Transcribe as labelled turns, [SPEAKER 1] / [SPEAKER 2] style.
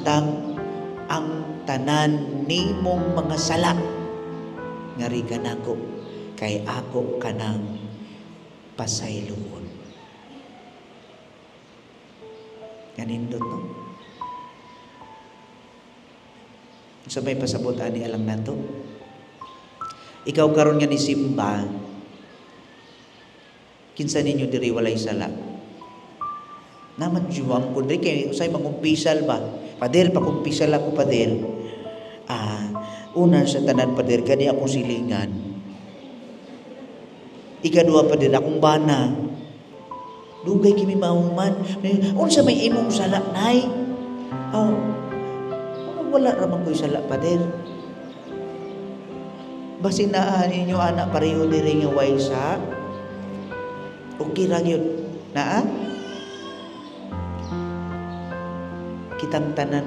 [SPEAKER 1] ang tanan nimong mga sala ngari kanako kay ako kanang pasayloon. Ganindot no? So may pasabot ani alang nato. Ikaw karon nga ni simba, kinsa ninyo diri walay sala? Naman juwang kun diri kay usay mangumpisal ba? Pader pa kumpisal ako pader. Una sa tanan pader kani akong silingan. Ikaduha pader akong bana. Dugay kimi mahuman. Unsa may imong sala nay? Wala raman ko'y sala pader. Basin na ninyo anak pareho diri nga way sa okay ra gyud. Naa? Kitang tanan